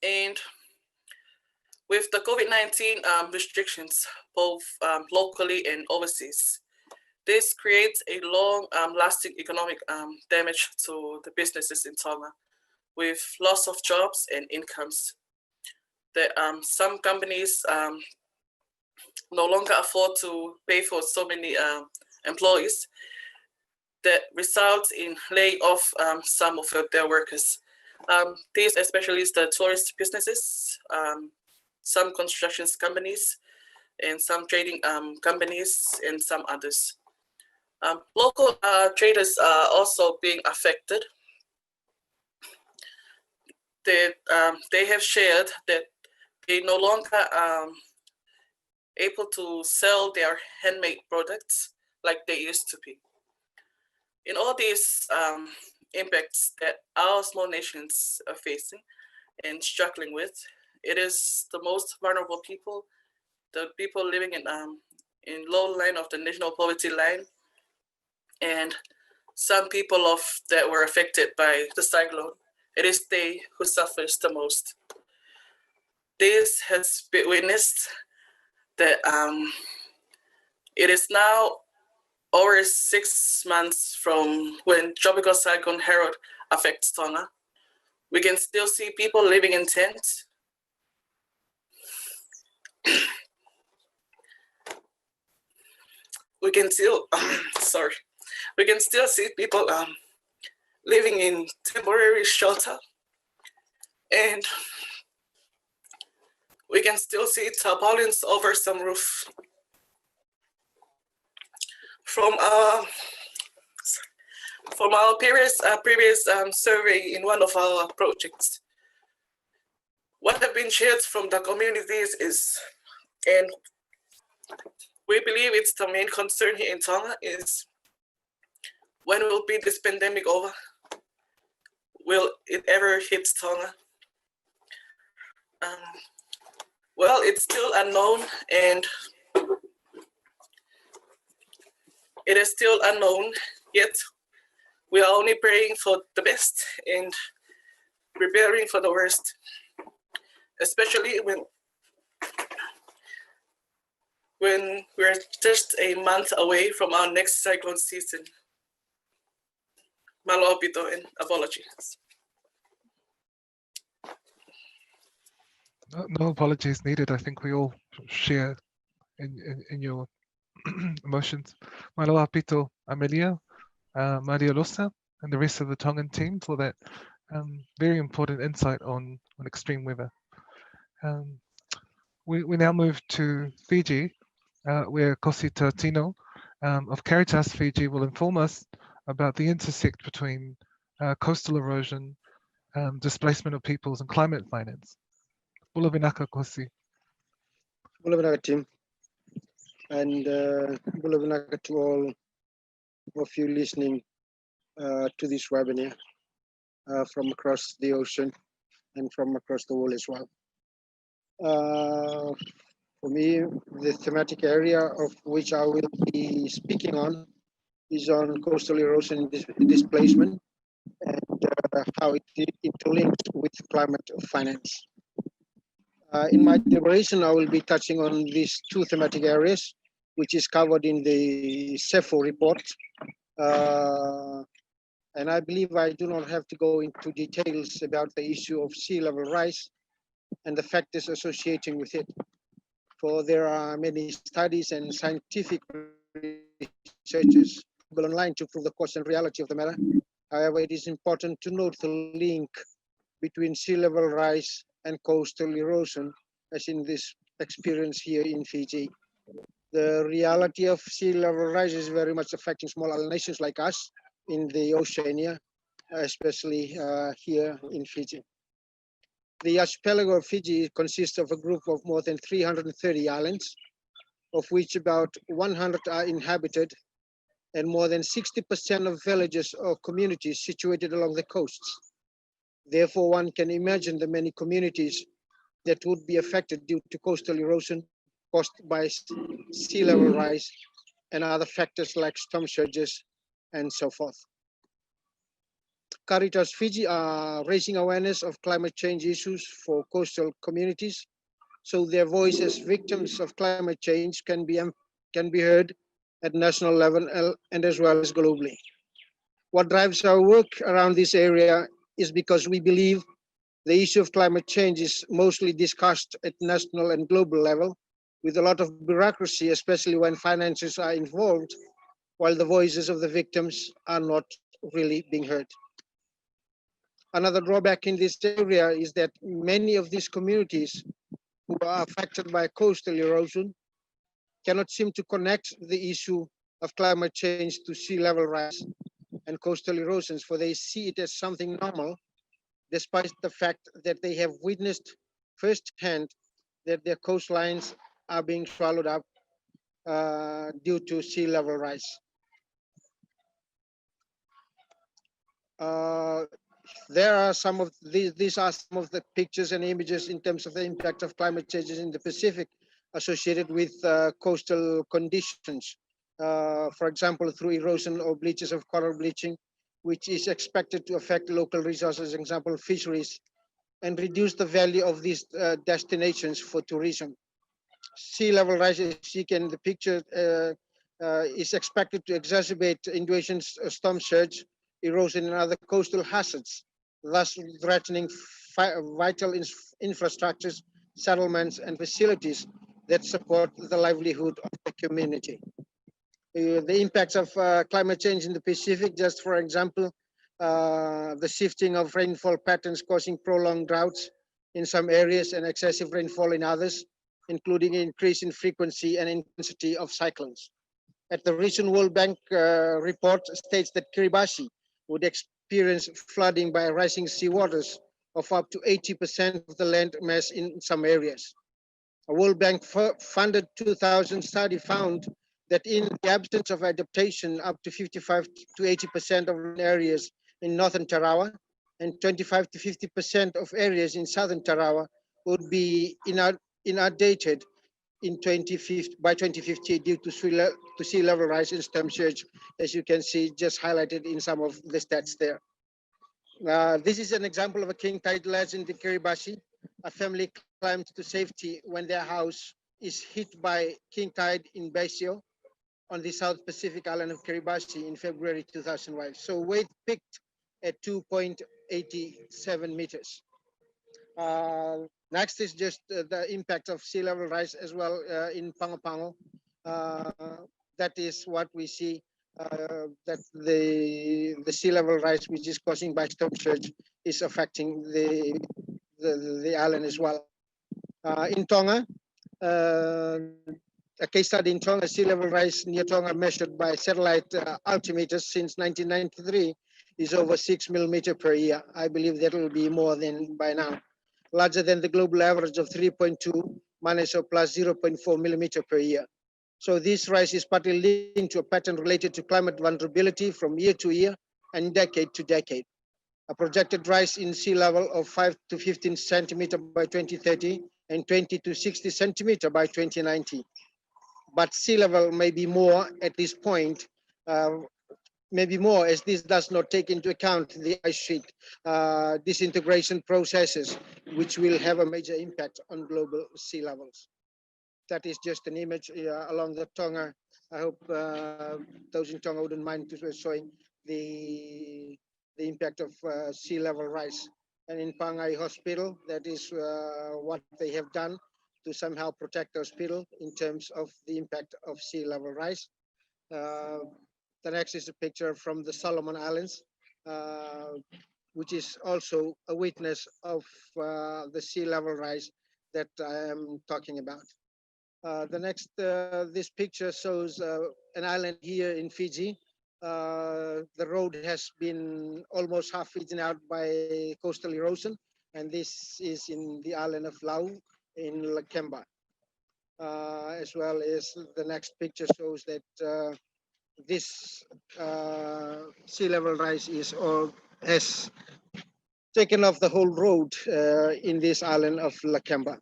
And with the COVID-19 restrictions, both locally and overseas, this creates a long-lasting economic damage to the businesses in Tonga, with loss of jobs and incomes. That some companies no longer afford to pay for so many employees, that results in laying off some of their workers. These especially is the tourist businesses, some constructions companies, and some trading companies, and some others. Local traders are also being affected. They have shared that they no longer able to sell their handmade products like they used to be. In all these impacts that our small nations are facing and struggling with, it is the most vulnerable people, the people living in low line of the national poverty line, and some people that were affected by the cyclone. It is they who suffers the most. This has been witnessed that it is now over 6 months from when Tropical Cyclone Harold affects Tonga. We can still see people living in tents. We can still, we can still see people living in temporary shelter, and we can still see tarpaulins over some roof. From our previous survey in one of our projects, what have been shared from the communities is, and we believe it's the main concern here in Tonga, is when will be this pandemic over? Will it ever hit Tonga? Well, it's still unknown, and it is still unknown, yet we are only praying for the best and preparing for the worst, especially when we're just a month away from our next cyclone season. Malo pito and apologies. No apologies needed. I think we all share in your emotions. Malo pito, Amelia, Maria Losa, and the rest of the Tongan team for that very important insight on extreme weather. We now move to Fiji, where Kosita Tino of Caritas Fiji will inform us about the intersect between coastal erosion, displacement of peoples, and climate finance. Bula vinaka, Kosi. Bula vinaka, team. And bula vinaka to all of you listening to this webinar from across the ocean and from across the world as well. For me, the thematic area of which I will be speaking on is on coastal erosion and displacement, and how it interlinks with climate finance. In my deliberation, I will be touching on these two thematic areas, which is covered in the CEFO report. And I believe I do not have to go into details about the issue of sea level rise, and the factors associating with it. For there are many studies and scientific researches online to prove the cause and reality of the matter. However, it is important to note the link between sea level rise and coastal erosion, as in this experience here in Fiji. The reality of sea level rise is very much affecting small island nations like us in the Oceania, especially here in Fiji. The archipelago of Fiji consists of a group of more than 330 islands, of which about 100 are inhabited, and more than 60% of villages or communities situated along the coasts. Therefore, one can imagine the many communities that would be affected due to coastal erosion caused by sea level rise and other factors like storm surges and so forth. Caritas Fiji are raising awareness of climate change issues for coastal communities, so their voice as victims of climate change can be heard at national level and as well as globally. What drives our work around this area is because we believe the issue of climate change is mostly discussed at national and global level, with a lot of bureaucracy, especially when finances are involved, while the voices of the victims are not really being heard. Another drawback in this area is that many of these communities who are affected by coastal erosion cannot seem to connect the issue of climate change to sea level rise and coastal erosions, for they see it as something normal, despite the fact that they have witnessed firsthand that their coastlines are being swallowed up due to sea level rise. There are some of these are some of the pictures and images in terms of the impact of climate changes in the Pacific associated with coastal conditions. For example, through erosion or bleaches of coral bleaching, which is expected to affect local resources, example, fisheries, and reduce the value of these destinations for tourism. Sea level rise, as you can in the picture, is expected to exacerbate Indonesia's storm surge, erosion, and other coastal hazards, thus threatening vital infrastructures, settlements, and facilities that support the livelihood of the community. The impacts of climate change in the Pacific, just for example, the shifting of rainfall patterns causing prolonged droughts in some areas and excessive rainfall in others, including an increase in frequency and intensity of cyclones. At the recent World Bank report states that Kiribati would experience flooding by rising seawaters of up to 80% of the land mass in some areas. A World Bank funded 2000 study found that in the absence of adaptation, up to 55 to 80% of areas in northern Tarawa and 25 to 50% of areas in southern Tarawa would be inundated by 2050 due to sea level rise and storm surge, as you can see just highlighted in some of the stats there. This is an example of a king tide ledge in the Kiribati. A family climbed to safety when their house is hit by king tide in Basio on the South Pacific island of Kiribati in February 2005. So wave peaked at 2.87 meters. Next is just the impact of sea level rise as well in Pangai. That is what we see, that the sea level rise, which is causing by storm surge, is affecting the island as well. In Tonga, a case study in Tonga, sea level rise near Tonga measured by satellite altimeters since 1993 is over 6 millimeters per year. I believe that will be more than by now, larger than the global average of 3.2 minus or plus 0.4 millimeter per year. So this rise is partly linked to a pattern related to climate vulnerability from year to year and decade to decade. A projected rise in sea level of 5 to 15 centimeter by 2030 and 20 to 60 centimeter by 2090. But sea level may be more at this point, maybe more, as this does not take into account the ice sheet disintegration processes, which will have a major impact on global sea levels. That is just an image along the Tonga. I hope those in Tonga wouldn't mind showing the impact of sea level rise and in Pangai Hospital. That is what they have done to somehow protect the hospital in terms of the impact of sea level rise. The next is a picture from the Solomon Islands, which is also a witness of the sea level rise that I am talking about. The next, this picture shows an island here in Fiji. The road has been almost half eaten out by coastal erosion, and this is in the island of Lau in Lakeba. As well as the next picture shows that this sea level rise is or has taken off the whole road in this island of Lakeba.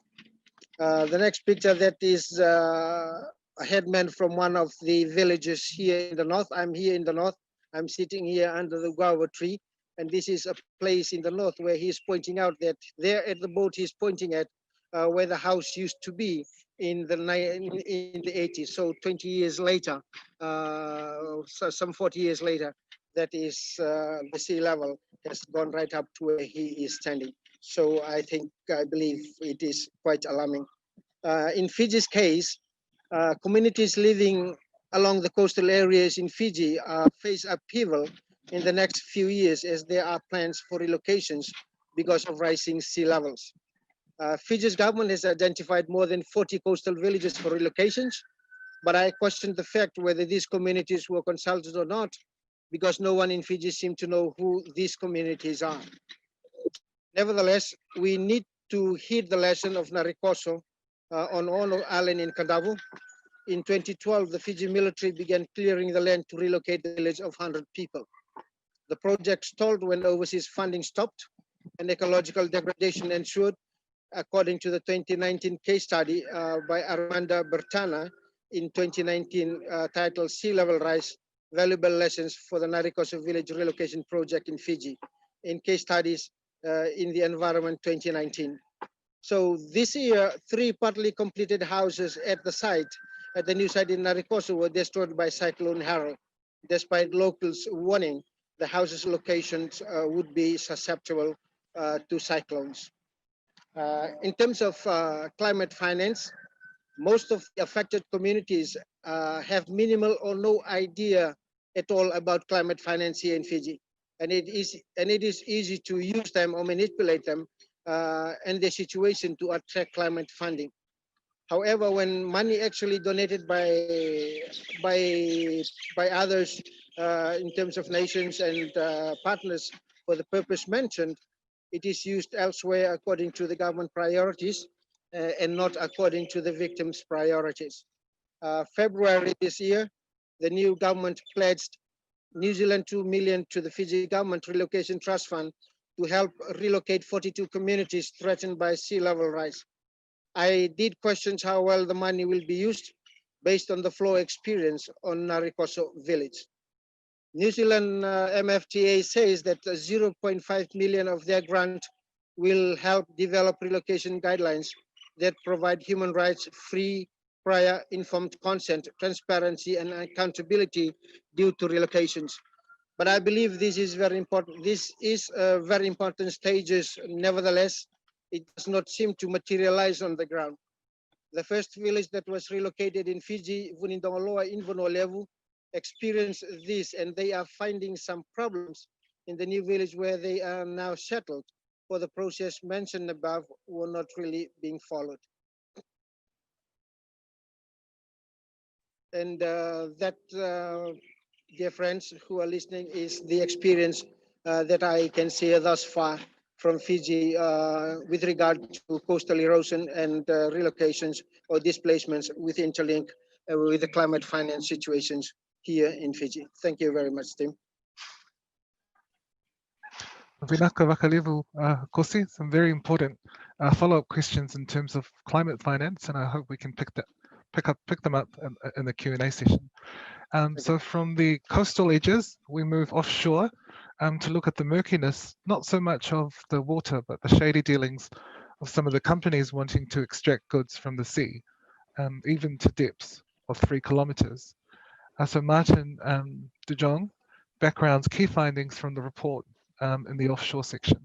The next picture, that is a headman from one of the villages here in the north. I'm here in the north. I'm sitting here under the guava tree, and this is a place in the north where he's pointing out that there at the boat he's pointing at where the house used to be in the 80s. So 20 years later, so some 40 years later, that is the sea level has gone right up to where he is standing. So I believe it is quite alarming. In Fiji's case, communities living along the coastal areas in Fiji face upheaval in the next few years as there are plans for relocations because of rising sea levels. Fiji's government has identified more than 40 coastal villages for relocations, but I question the fact whether these communities were consulted or not, because no one in Fiji seemed to know who these communities are. Nevertheless, we need to heed the lesson of Narikoso on Ono Island in Kadavu. In 2012, the Fiji military began clearing the land to relocate the village of 100 people. The project stalled when overseas funding stopped and ecological degradation ensued, according to the 2019 case study by Armanda Bertana in 2019 titled Sea Level Rise, Valuable Lessons for the Narikoso Village Relocation Project in Fiji, in case studies in the environment 2019. So this year, 3 partly completed houses at the new site in Narikoso were destroyed by Cyclone Harold. Despite locals warning, the houses' locations would be susceptible to cyclones. In terms of climate finance, most of the affected communities have minimal or no idea at all about climate finance here in Fiji. And it is easy to use them or manipulate them and their situation to attract climate funding. However, when money actually donated by others in terms of nations and partners for the purpose mentioned, it is used elsewhere according to the government priorities and not according to the victims' priorities. February this year, the new government pledged New Zealand 2 million to the Fiji Government Relocation Trust Fund to help relocate 42 communities threatened by sea level rise. I did question how well the money will be used based on the flow experience on Narikoso village. New Zealand MFTA says that 0.5 million of their grant will help develop relocation guidelines that provide human rights, free, prior, informed consent, transparency, and accountability due to relocations. But I believe this is very important. This is very important stages. Nevertheless, it does not seem to materialize on the ground. The first village that was relocated in Fiji, Vunindongoloa in Vunolevu, experienced this, and they are finding some problems in the new village where they are now settled, for the process mentioned above were not really being followed. And that, dear friends who are listening, is the experience that I can see thus far from Fiji with regard to coastal erosion and relocations or displacements with interlink with the climate finance situations here in Fiji. Thank you very much, Tim. Vinaka Vakalivu Kosi, some very important follow-up questions in terms of climate finance, and I hope we can pick them up in the Q&A session. So from the coastal edges, we move offshore to look at the murkiness, not so much of the water, but the shady dealings of some of the companies wanting to extract goods from the sea, even to depths of 3 kilometers. So Martin De Jong backgrounds key findings from the report in the offshore section.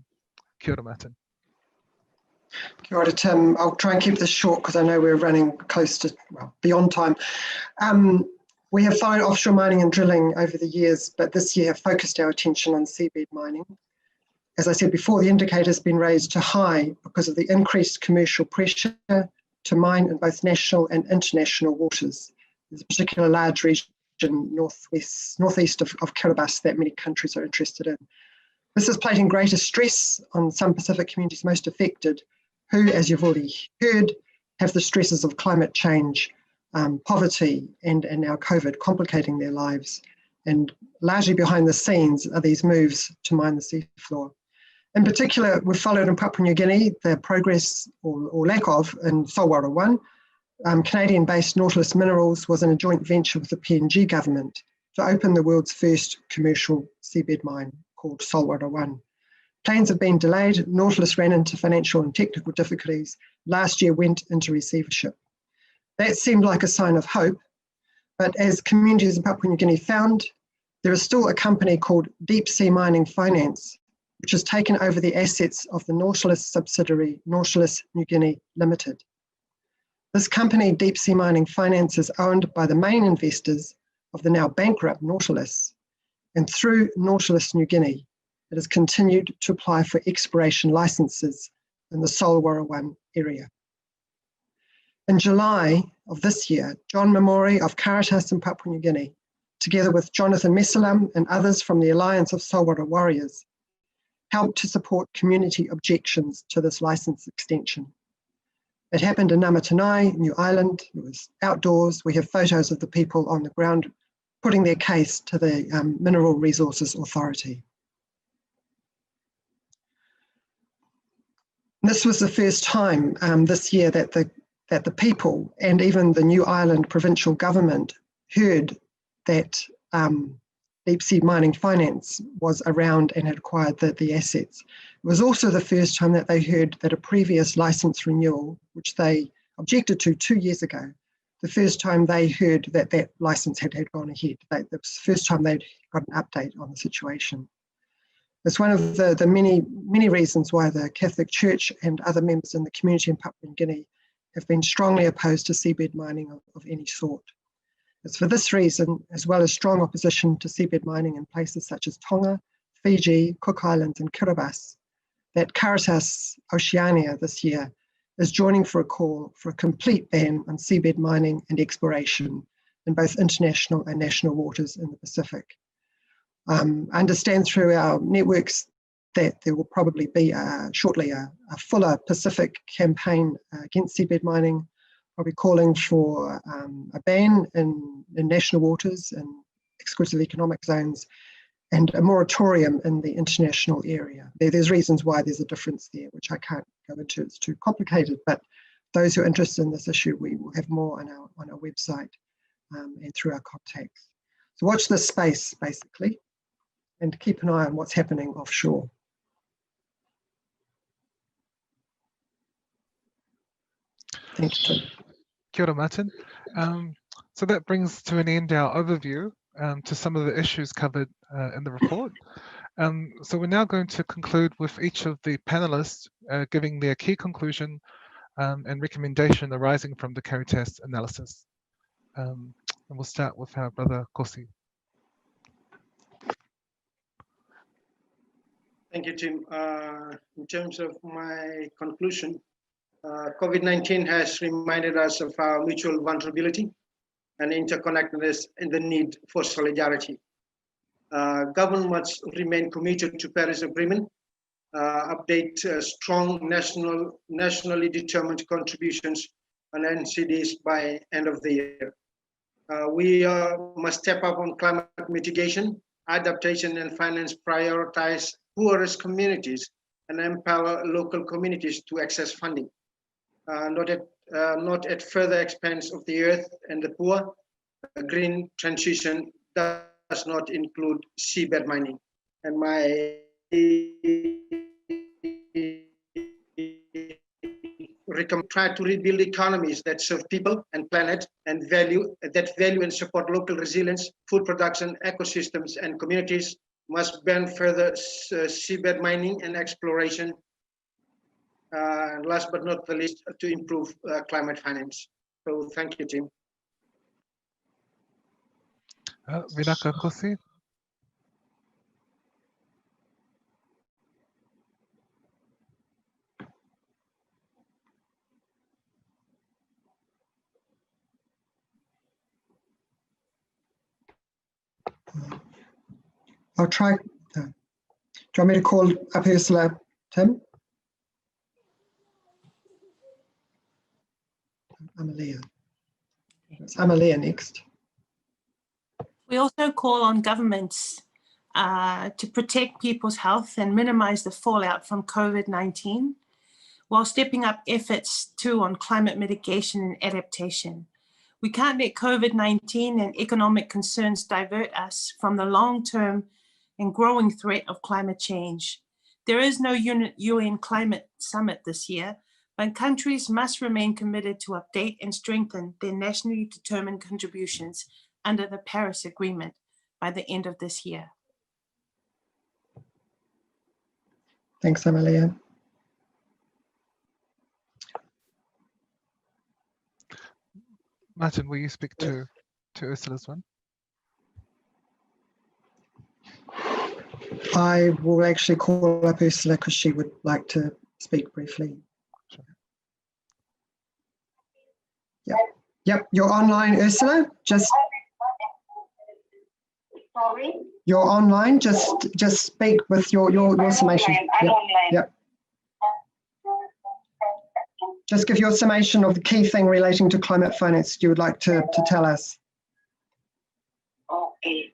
Kia ora, Martin. Kia ora, Tim. I'll try and keep this short because I know we're running close to, well, beyond time. We have followed offshore mining and drilling over the years, but this year have focused our attention on seabed mining. As I said before, the indicator has been raised to high because of the increased commercial pressure to mine in both national and international waters. There's a particular large region northeast of Kiribati that many countries are interested in. This is placing greater stress on some Pacific communities most affected, who, as you've already heard, have the stresses of climate change, poverty, and now COVID complicating their lives. And largely behind the scenes are these moves to mine the seafloor. In particular, we've followed in Papua New Guinea the progress or lack of in Solwara 1. Canadian-based Nautilus Minerals was in a joint venture with the PNG government to open the world's first commercial seabed mine called Solwara 1. Plans have been delayed. Nautilus ran into financial and technical difficulties. Last year went into receivership. That seemed like a sign of hope, but as communities in Papua New Guinea found, there is still a company called Deep Sea Mining Finance, which has taken over the assets of the Nautilus subsidiary, Nautilus New Guinea Limited. This company, Deep Sea Mining Finance, is owned by the main investors of the now bankrupt Nautilus, and through Nautilus New Guinea, it has continued to apply for exploration licenses in the Solwara 1 area. In July of this year, John Mamori of Caritas in Papua New Guinea, together with Jonathan Mesalam and others from the Alliance of Solwara Warriors, helped to support community objections to this license extension. It happened in Namatanai, New Ireland. It was outdoors. We have photos of the people on the ground putting their case to the Mineral Resources Authority. This was the first time this year that the people and even the New Ireland provincial government heard that Deep Sea Mining Finance was around and had acquired the assets. It was also the first time that they heard that a previous license renewal, which they objected to 2 years ago, the first time they heard that that license had gone ahead. That was the first time they'd got an update on the situation. It's one of the many reasons why the Catholic Church and other members in the community in Papua New Guinea have been strongly opposed to seabed mining of any sort. It's for this reason, as well as strong opposition to seabed mining in places such as Tonga, Fiji, Cook Islands and Kiribati, that Caritas Oceania this year is joining for a call for a complete ban on seabed mining and exploration in both international and national waters in the Pacific. I understand through our networks that there will probably be shortly a fuller Pacific campaign against seabed mining. I'll be calling for a ban in national waters and exclusive economic zones and a moratorium in the international area. There's reasons why there's a difference there, which I can't go into, it's too complicated, but those who are interested in this issue, we will have more on our website and through our contacts. So watch this space, basically, and keep an eye on what's happening offshore. Thank you, Tim. Kia ora, Martin. So that brings to an end our overview to some of the issues covered in the report. So we're now going to conclude with each of the panelists giving their key conclusion and recommendation arising from the Caritas analysis. And we'll start with our brother Kosi. Thank you, Tim. In terms of my conclusion, COVID-19 has reminded us of our mutual vulnerability and interconnectedness and the need for solidarity. Government must remain committed to Paris Agreement, update strong nationally determined contributions on NCDs by end of the year. We must step up on climate mitigation, adaptation and finance, prioritize poorest communities and empower local communities to access funding. Not at further expense of the earth and the poor. A green transition does not include seabed mining. And my try to rebuild economies that serve people and planet and value and support local resilience, food production, ecosystems and communities. Must ban further seabed mining and exploration and last but not the least, to improve climate finance. So thank you, Tim. Vinaka Kosi. I'll try. Do you want me to call up Ursula, Tim? Amalia. It's Amalia next. We also call on governments to protect people's health and minimize the fallout from COVID-19, while stepping up efforts too on climate mitigation and adaptation. We can't let COVID-19 and economic concerns divert us from the long-term and growing threat of climate change. There is no UN climate summit this year, but countries must remain committed to update and strengthen their nationally determined contributions under the Paris Agreement by the end of this year. Thanks, Amalia. Martin, will you speak to Ursula's one? I will actually call up Ursula because she would like to speak briefly. Sure. Yep, you're online, Ursula. Just Sorry? you're online. Just speak with your summation. I'm online. Yep. Just give your summation of the key thing relating to climate finance you would like to tell us. Okay.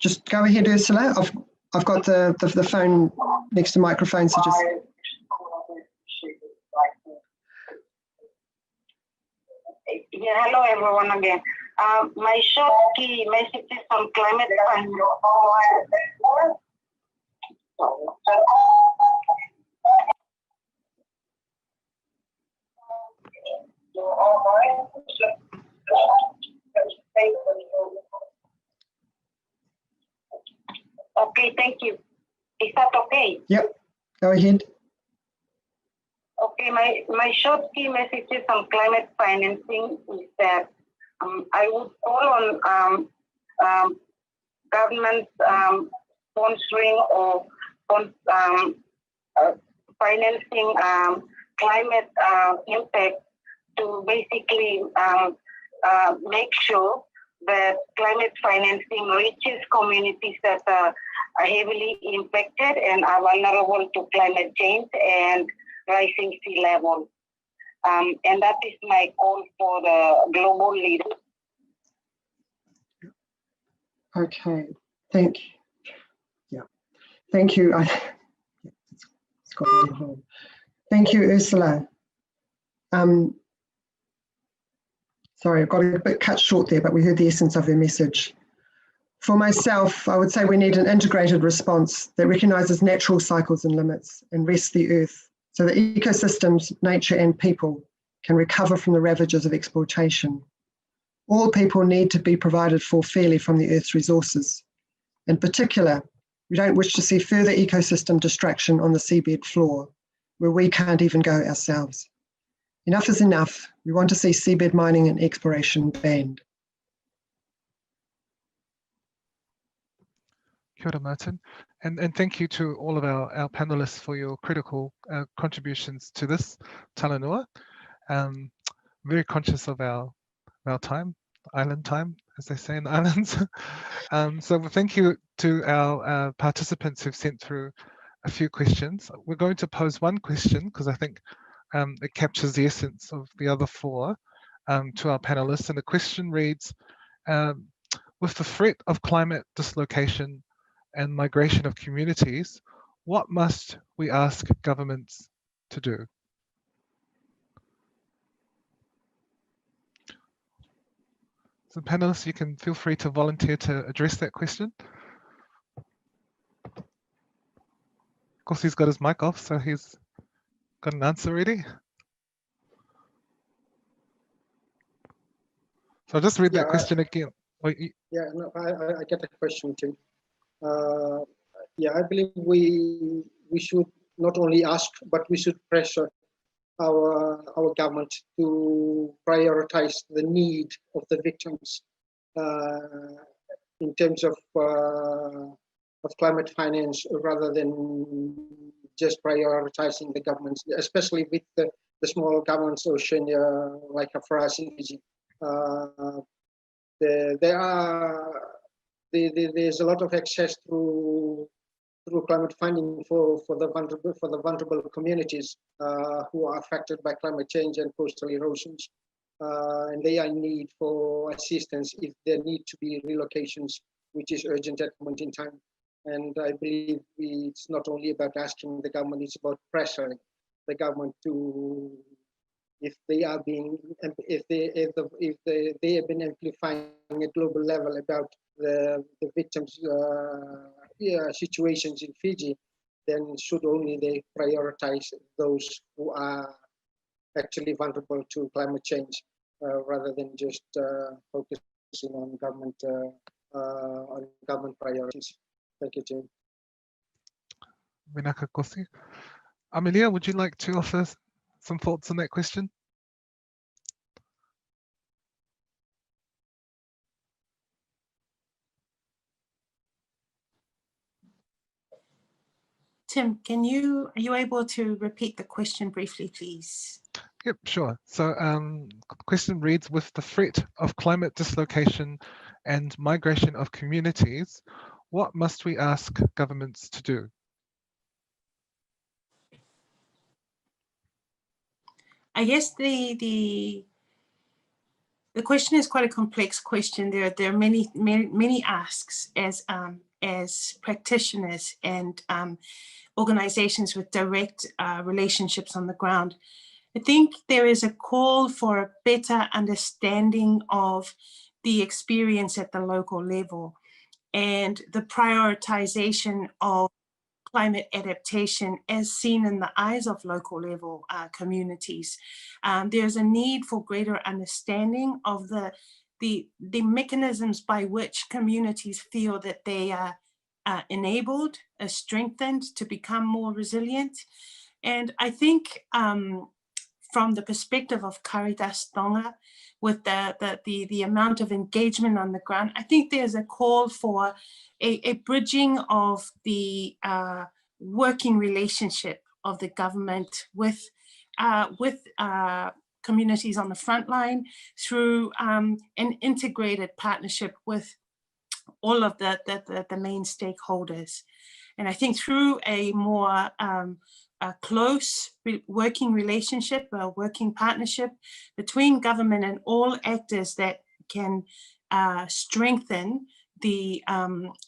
Just go ahead, Ursula. I've got the phone next to the microphone, so just. Yeah, hello everyone again. My short key message is on climate finance. Okay, thank you. Is that okay? Yep, go ahead. Okay, my short key message is on climate financing is that I would call on governments sponsoring or financing climate impact to basically make sure that climate financing reaches communities that are heavily impacted and are vulnerable to climate change and rising sea level. And that is my call for the global leaders. Okay, thank you. Yeah, thank you. It's got a little hold. Thank you, Ursula. Sorry, I got a bit cut short there, but we heard the essence of her message. For myself, I would say we need an integrated response that recognises natural cycles and limits and rests the earth so that ecosystems, nature and people can recover from the ravages of exploitation. All people need to be provided for fairly from the earth's resources. In particular, we don't wish to see further ecosystem destruction on the seabed floor, where we can't even go ourselves. Enough is enough. We want to see seabed mining and exploration banned. Kia ora, Martin. And thank you to all of our panelists for your critical contributions to this talanua. Very conscious of our time, island time, as they say in the islands. So thank you to our participants who've sent through a few questions. We're going to pose one question because I think it captures the essence of the other four to our panelists. And the question reads, with the threat of climate dislocation and migration of communities, what must we ask governments to do? So panelists, you can feel free to volunteer to address that question. Of course, he's got his mic off, so he's got an answer ready. So I'll just read that question again. Yeah, no, I get the question too. Yeah, I believe we should not only ask, but we should pressure our government to prioritize the need of the victims in terms of climate finance, rather than just prioritizing the governments, especially with the small governments, Oceania, like for us in Fiji. There's a lot of access through climate funding for the vulnerable communities who are affected by climate change and coastal erosions, and they are in need for assistance if there need to be relocations, which is urgent at the moment in time. And I believe it's not only about asking the government; it's about pressuring the government to, if they have been amplifying at global level about the victims' situations in Fiji, then should only they prioritize those who are actually vulnerable to climate change, rather than just focusing on government priorities. Thank you, Jim. Minaka kosi. Amelia, would you like to offer some thoughts on that question? Tim, are you able to repeat the question briefly, please? Yep, sure. So the question reads, with the threat of climate dislocation and migration of communities, what must we ask governments to do? I guess the question is quite a complex question. There are many asks as practitioners and organizations with direct relationships on the ground. I think there is a call for a better understanding of the experience at the local level and the prioritization of climate adaptation as seen in the eyes of local level communities. There's a need for greater understanding of the mechanisms by which communities feel that they are enabled, strengthened to become more resilient. And I think from the perspective of Caritas Tonga, with the amount of engagement on the ground, I think there's a call for a bridging of the working relationship of the government with communities on the front line through an integrated partnership with all of the main stakeholders. And I think through a more close working relationship, a working partnership between government and all actors that can strengthen the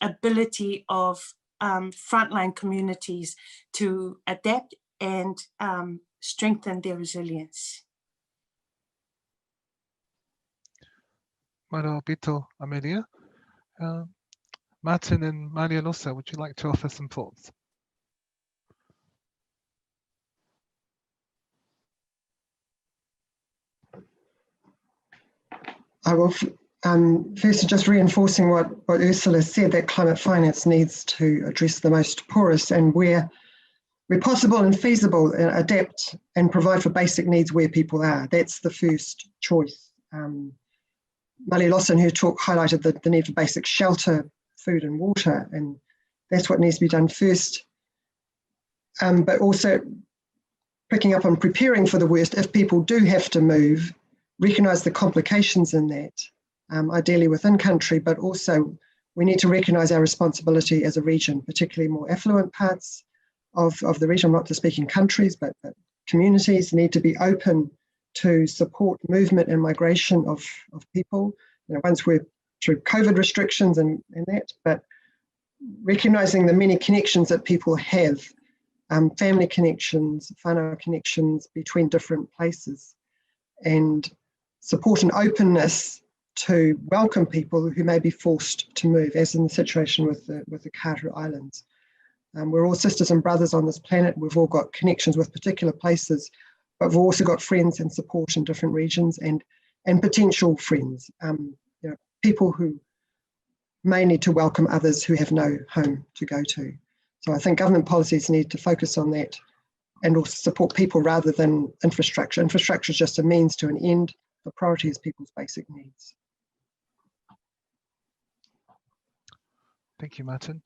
ability of frontline communities to adapt and strengthen their resilience. Maro Bito, Amelia. Martin and Maria Losa, would you like to offer some thoughts? I will first just reinforcing what Ursula said, that climate finance needs to address the most poorest and where possible and feasible, adapt and provide for basic needs where people are. That's the first choice. Mali Lawson, who highlighted the need for basic shelter, food and water, and that's what needs to be done first. But also picking up on preparing for the worst, if people do have to move, recognise the complications in that, ideally within country, but also we need to recognise our responsibility as a region, particularly more affluent parts of the region, not to speak in countries, but communities need to be open to support movement and migration of people. Once we're through COVID restrictions and that, but recognising the many connections that people have, family connections, whānau connections between different places, and support an openness to welcome people who may be forced to move, as in the situation with the Karu Islands. We're all sisters and brothers on this planet. We've all got connections with particular places, but we've also got friends and support in different regions and potential friends. People who may need to welcome others who have no home to go to. So I think government policies need to focus on that and also support people rather than infrastructure. Infrastructure is just a means to an end. The priority is people's basic needs. Thank you, Martin.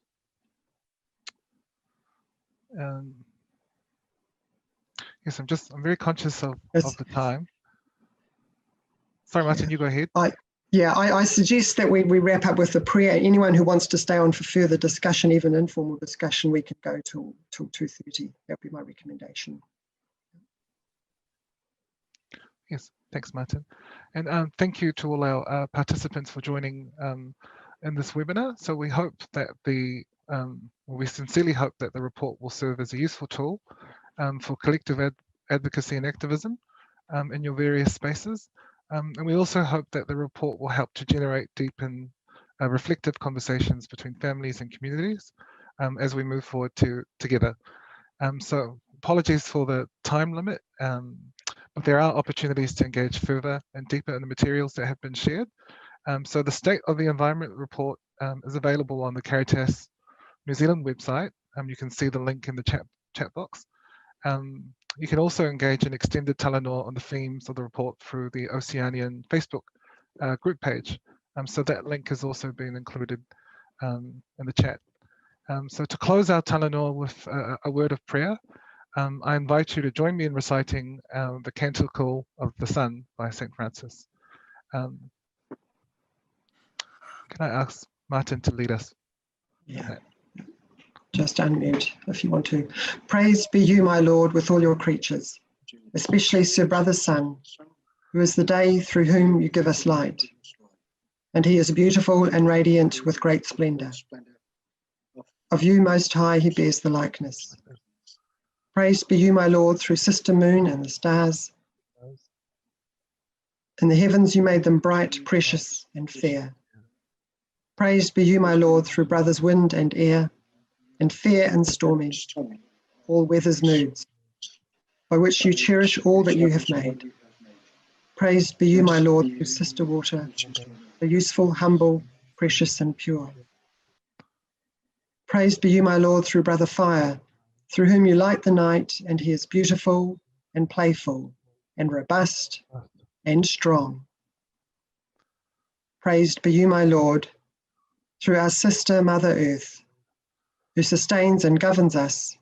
Yes, I'm very conscious of the time. Sorry, Martin, you go ahead. I suggest that we wrap up with a prayer. Anyone who wants to stay on for further discussion, even informal discussion, we can go till 2:30. That would be my recommendation. Yes, thanks, Martin. And thank you to all our participants for joining in this webinar. So we hope that we sincerely hope that the report will serve as a useful tool for collective advocacy and activism in your various spaces. And we also hope that the report will help to generate deep and reflective conversations between families and communities as we move forward together. So apologies for the time limit, but there are opportunities to engage further and deeper in the materials that have been shared. So the State of the Environment report is available on the Caritas New Zealand website. You can see the link in the chat box. You can also engage in extended talanoa on the themes of the report through the Oceanian Facebook group page. So that link has also been included in the chat. So to close our talanoa with a word of prayer, I invite you to join me in reciting the Canticle of the Sun by St. Francis. Can I ask Martin to lead us? Yeah. Just unmute if you want to. Praised be you, my Lord, with all your creatures, especially Sir Brother Sun, who is the day through whom you give us light. And he is beautiful and radiant with great splendor. Of you, Most High, he bears the likeness. Praised be you, my Lord, through Sister Moon and the stars. In the heavens you made them bright, precious, and fair. Praised be you, my Lord, through Brothers Wind and Air, and fair and stormy, all weather's moods, by which you cherish all that you have made. Praised be you, my Lord, through Sister Water, the useful, humble, precious and pure. Praised be you, my Lord, through Brother Fire, through whom you light the night, and he is beautiful and playful and robust and strong. Praised be you, my Lord, through our sister Mother Earth, who sustains and governs us,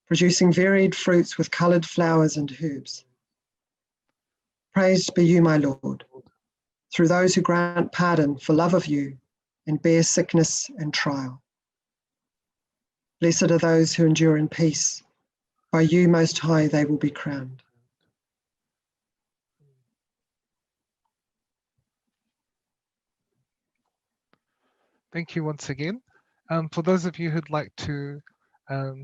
producing varied fruits with coloured flowers and herbs. Praised be you, my Lord, through those who grant pardon for love of you and bear sickness and trial. Blessed are those who endure in peace. By you, Most High, they will be crowned. Thank you once again. For those of you who'd like to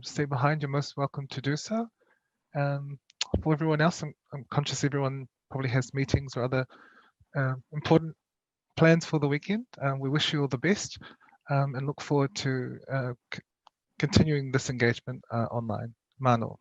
stay behind, you're most welcome to do so. For everyone else, I'm conscious everyone probably has meetings or other important plans for the weekend. We wish you all the best and look forward to continuing this engagement online. Mano.